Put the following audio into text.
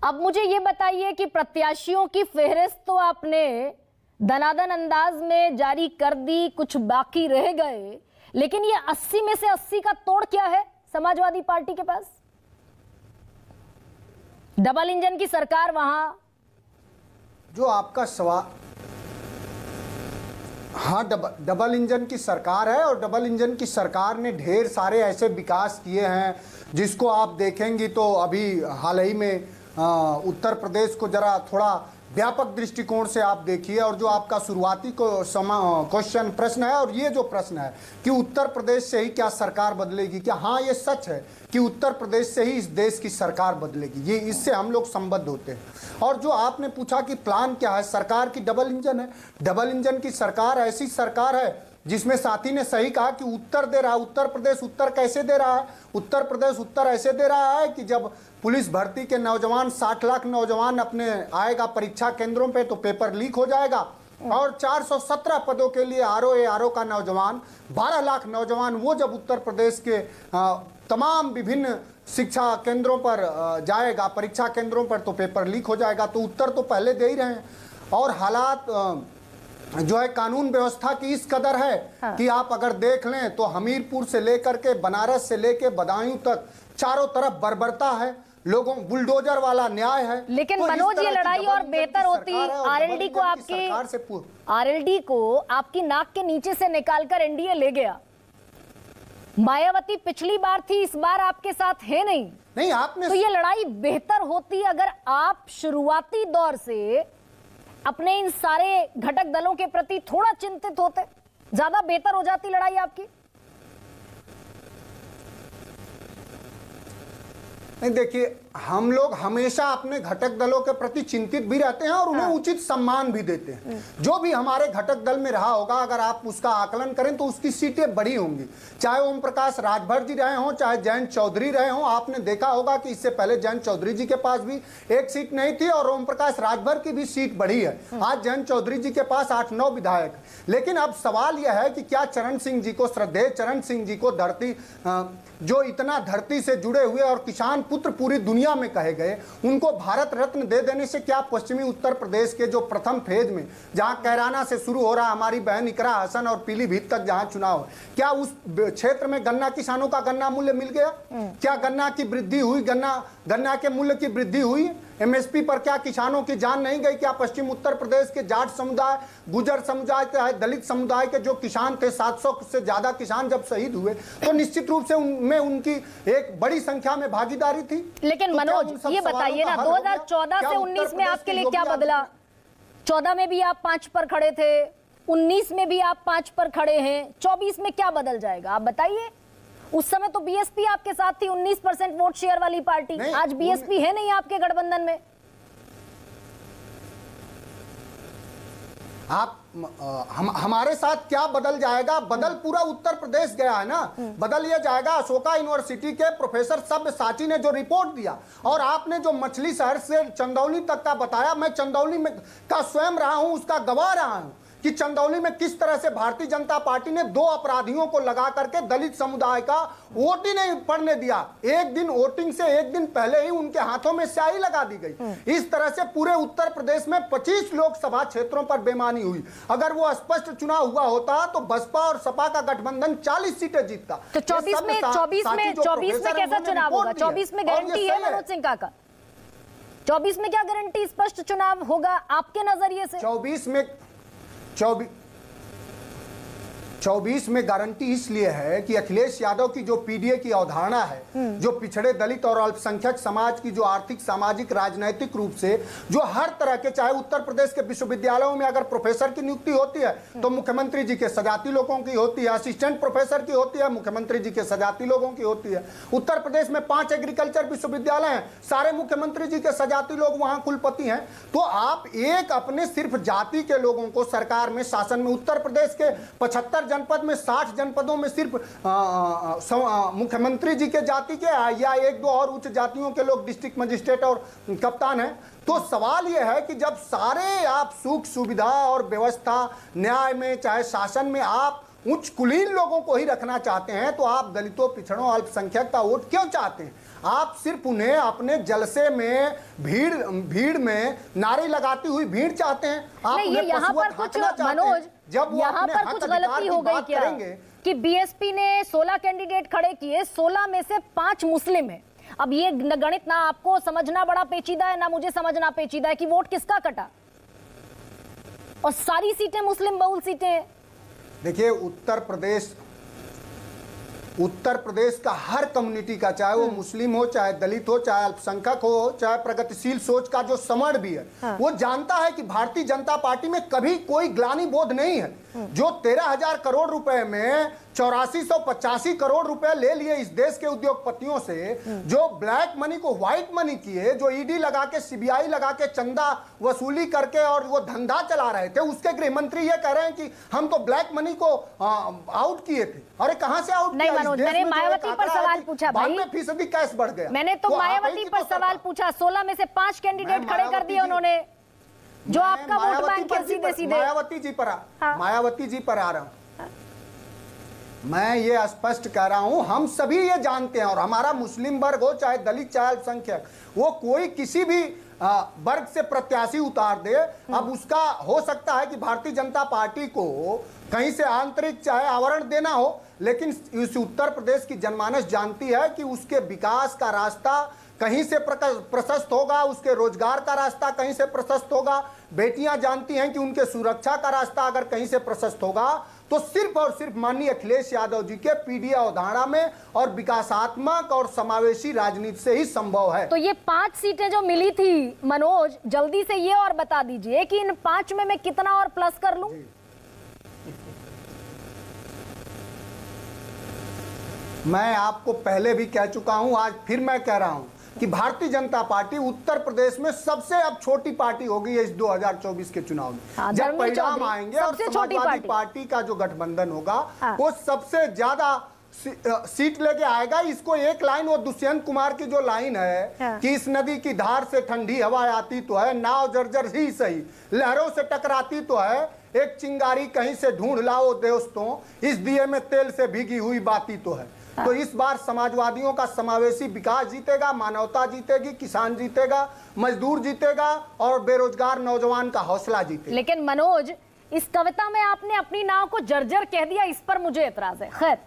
अब मुझे ये बताइए कि प्रत्याशियों की फेहरिस्त तो आपने दनादन अंदाज में जारी कर दी, कुछ बाकी रह गए, लेकिन ये 80 में से 80 का तोड़ क्या है समाजवादी पार्टी के पास? डबल इंजन की सरकार वहां जो आपका सवाल, हाँ, डबल इंजन की सरकार है और डबल इंजन की सरकार ने ढेर सारे ऐसे विकास किए हैं जिसको आप देखेंगी तो अभी हाल ही में उत्तर प्रदेश को जरा थोड़ा व्यापक दृष्टिकोण से आप देखिए। और जो आपका शुरुआती क्वेश्चन प्रश्न है और ये जो प्रश्न है कि उत्तर प्रदेश से ही क्या सरकार बदलेगी, क्या हाँ ये सच है कि उत्तर प्रदेश से ही इस देश की सरकार बदलेगी, ये इससे हम लोग संबद्ध होते हैं। और जो आपने पूछा कि प्लान क्या है, सरकार की डबल इंजन है। डबल इंजन की सरकार ऐसी सरकार है जिसमें साथी ने सही कहा कि उत्तर दे रहा है। उत्तर प्रदेश उत्तर कैसे दे रहा है? उत्तर प्रदेश उत्तर ऐसे दे रहा है कि जब पुलिस भर्ती के नौजवान 60 लाख नौजवान अपने आएगा परीक्षा केंद्रों पे तो पेपर लीक हो जाएगा और 417 पदों के लिए आरओ का नौजवान 12 लाख नौजवान वो जब उत्तर प्रदेश के तमाम विभिन्न शिक्षा केंद्रों पर जाएगा परीक्षा केंद्रों पर तो पेपर लीक हो जाएगा। तो उत्तर तो पहले दे ही रहे हैं। और हालात जो है कानून व्यवस्था की इस कदर है कि आप अगर देख लें तो हमीरपुर से लेकर के बनारस से लेकर बदायूं तक चारों तरफ बर्बरता है, लोगों बुलडोजर वाला न्याय है। लेकिन तो मनोज ये लड़ाई और बेहतर होती आरएलडी को आपकी नाक के नीचे से निकालकर एनडीए ले गया। मायावती पिछली बार थी, इस बार आपके साथ है नहीं आपने तो ये लड़ाई बेहतर होती अगर आप शुरुआती दौर से अपने इन सारे घटक दलों के प्रति थोड़ा चिंतित होते, ज्यादा बेहतर हो जाती लड़ाई आपकी। नहीं, देखिए हम लोग हमेशा अपने घटक दलों के प्रति चिंतित भी रहते हैं और उन्हें उचित सम्मान भी देते हैं। जो भी हमारे घटक दल में रहा होगा अगर आप उसका आकलन करें तो उसकी सीटें बड़ी होंगी, चाहे ओम प्रकाश राजभर जी रहे हों चाहे जयंत चौधरी रहे हों। आपने देखा होगा कि इससे पहले जयंत चौधरी जी के पास भी एक सीट नहीं थी और ओम प्रकाश राजभर की भी सीट बढ़ी है। आज जयंत चौधरी जी के पास 8-9 विधायक। लेकिन अब सवाल यह है कि क्या चरण सिंह जी को, श्रद्धेय चरण सिंह जी को धरती जो इतना धरती से जुड़े हुए और किसान पुत्र पूरी दुनिया में कहे गए, उनको भारत रत्न दे देने से क्या पश्चिमी उत्तर प्रदेश के जो प्रथम फेज में जहां कैराना से शुरू हो रहा हमारी बहन इकरा हसन और पीलीभीत तक जहां चुनाव है, क्या उस क्षेत्र में गन्ना किसानों का गन्ना मूल्य मिल गया? क्या गन्ना की वृद्धि हुई? गन्ना के मूल्य की वृद्धि हुई? एमएसपी पर क्या किसानों की जान नहीं गई? क्या पश्चिम उत्तर प्रदेश के जाट समुदाय, गुजर समुदाय के, दलित समुदाय के जो किसान थे, 700 से ज्यादा किसान जब शहीद हुए तो निश्चित रूप से उनमें उनकी एक बड़ी संख्या में भागीदारी थी। लेकिन तो मनोज ये बताइए ना, 2014 से 19 में आपके लिए क्या बदला? 14 में भी आप 5 पर खड़े थे, 19 में भी आप 5 पर खड़े हैं, 24 में क्या बदल जाएगा आप बताइए? उस समय तो बीएसपी आपके साथ थी, 19% वोट शेयर वाली पार्टी। आज बीएसपी है नहीं आपके गठबंधन में। आप हमारे साथ क्या बदल जाएगा? बदल पूरा उत्तर प्रदेश गया है ना। बदल ये जाएगा। अशोका यूनिवर्सिटी के प्रोफेसर सब्यसाची ने जो रिपोर्ट दिया और आपने जो मछली शहर से चंदौली तक का बताया, मैं चंदौली में का स्वयं रहा हूं, उसका गवाह रहा हूं कि चंदौली में किस तरह से भारतीय जनता पार्टी ने 2 अपराधियों को लगा करके दलित समुदाय का वोट ही नहीं पड़ने दिया। एक दिन वोटिंग से एक दिन पहले ही उनके हाथों में स्याही लगा दी गई। इस तरह से पूरे उत्तर प्रदेश में 25 लोकसभा क्षेत्रों पर बेईमानी हुई। अगर वो स्पष्ट चुनाव हुआ होता तो बसपा और सपा का गठबंधन 40 सीटें जीतता। तो 24 में कैसा चुनाव होगा? 24 में गारंटी है मनोज सिंह काका? 24 में क्या गारंटी स्पष्ट चुनाव होगा आपके नजरिए से? 24 में गारंटी इसलिए है कि अखिलेश यादव की जो पीडीए की अवधारणा है, जो पिछड़े दलित और अल्पसंख्यक समाज की जो आर्थिक, सामाजिक, राजनैतिक रूप से जो हर तरह के, चाहे उत्तर प्रदेश के विश्वविद्यालयों में अगर प्रोफेसर की नियुक्ति होती है तो मुख्यमंत्री जी के सजाती लोगों की होती है, असिस्टेंट प्रोफेसर की होती है, मुख्यमंत्री जी के सजाती लोगों की होती है। उत्तर प्रदेश में 5 एग्रीकल्चर विश्वविद्यालय हैं, सारे मुख्यमंत्री जी के सजाती लोग वहां कुलपति हैं। तो आप एक अपने सिर्फ जाति के लोगों को सरकार में, शासन में, उत्तर प्रदेश के 75 जनपद में 60 जनपदों में सिर्फ मुख्यमंत्री जी के जाति के या 1-2 और उच्च जातियों के लोग डिस्ट्रिक्ट मजिस्ट्रेट और कप्तान हैं। तो सवाल यह है कि जब सारे आप सुख सुविधा और व्यवस्था, न्याय में, चाहे शासन में आप उच्च कुलीन लोगों को ही रखना चाहते हैं तो आप दलितों, पिछड़ों, अल्पसंख्यक का वोट क्यों चाहते हैं? आप सिर्फ उन्हें अपने जलसे में भीड़ में नारे लगाती हुई भीड़ चाहते हैं। आप नहीं, ये यहाँ पर कुछ मनोज, यहाँ पर कुछ गलती हो गई क्या कि बीएसपी ने 16 कैंडिडेट खड़े किए, 16 में से 5 मुस्लिम है। अब ये गणित ना आपको समझना बड़ा पेचीदा है, ना मुझे समझना पेचीदा है कि वोट किसका कटा, और सारी सीटें मुस्लिम बहुल सीटें हैं। देखिए, उत्तर प्रदेश का हर कम्युनिटी का, चाहे वो मुस्लिम हो, चाहे दलित हो, चाहे अल्पसंख्यक हो, चाहे प्रगतिशील सोच का जो समण भी है, वो जानता है कि भारतीय जनता पार्टी में कभी कोई ग्लानि बोध नहीं है। जो 13,000 करोड़ रुपए में 8485 करोड़ रुपए ले लिए इस देश के उद्योगपतियों से, जो ब्लैक मनी को व्हाइट मनी किए, जो ईडी लगा के, सीबीआई लगा के चंदा वसूली करके और वो धंधा चला रहे थे, उसके गृह मंत्री ये कह रहे हैं कि हम तो ब्लैक मनी को आउट किए थे। अरे कहां से आउट? नहीं मनोज, मैंने मायावती पर सवाल पूछा भाई, 92% कैश बढ़ गया। मैंने तो मायावती पर सवाल पूछा, 16 में से 5 कैंडिडेट खड़े कर दिए उन्होंने, जो आपका वोट बैंक है सीधे सीधे। मायावती जी पर आ रहा हूं। मैं ये स्पष्ट कह रहा हूं, हम सभी ये जानते हैं, और हमारा मुस्लिम वर्ग हो, चाहे दलित, चाहे अल्पसंख्यक, वो कोई किसी भी वर्ग से प्रत्याशी उतार दे, अब उसका हो सकता है कि भारतीय जनता पार्टी को कहीं से आंतरिक चाहे आवरण देना हो, लेकिन इस उत्तर प्रदेश की जनमानस जानती है कि उसके विकास का रास्ता कहीं से प्रशस्त होगा, उसके रोजगार का रास्ता कहीं से प्रशस्त होगा। बेटियां जानती हैं कि उनके सुरक्षा का रास्ता अगर कहीं से प्रशस्त होगा तो सिर्फ और सिर्फ माननीय अखिलेश यादव जी के पीडीए अवधारणा में और विकासात्मक और समावेशी राजनीति से ही संभव है। तो ये 5 सीटें जो मिली थी मनोज, जल्दी से ये और बता दीजिए कि इन 5 में मैं कितना और प्लस कर लूं? मैं आपको पहले भी कह चुका हूं, आज फिर मैं कह रहा हूं कि भारतीय जनता पार्टी उत्तर प्रदेश में सबसे अब छोटी पार्टी होगी इस 2024 के चुनाव में। जब परिणाम आएंगे और समाजवादी पार्टी का जो गठबंधन होगा वो सबसे ज्यादा सीट लेके आएगा। इसको एक लाइन, वो दुष्यंत कुमार की जो लाइन है कि इस नदी की धार से ठंडी हवा आती तो है, नाव जर्जर ही सही लहरों से टकराती तो है, एक चिंगारी कहीं से ढूंढ लाओ दोस्तों, इस दिए में तेल से भीगी हुई बाती तो है। तो इस बार समाजवादियों का समावेशी विकास जीतेगा, मानवता जीतेगी, किसान जीतेगा, मजदूर जीतेगा और बेरोजगार नौजवान का हौसला जीतेगा। लेकिन मनोज, इस कविता में आपने अपनी नाव को जर्जर कह दिया, इस पर मुझे एतराज है। खैर।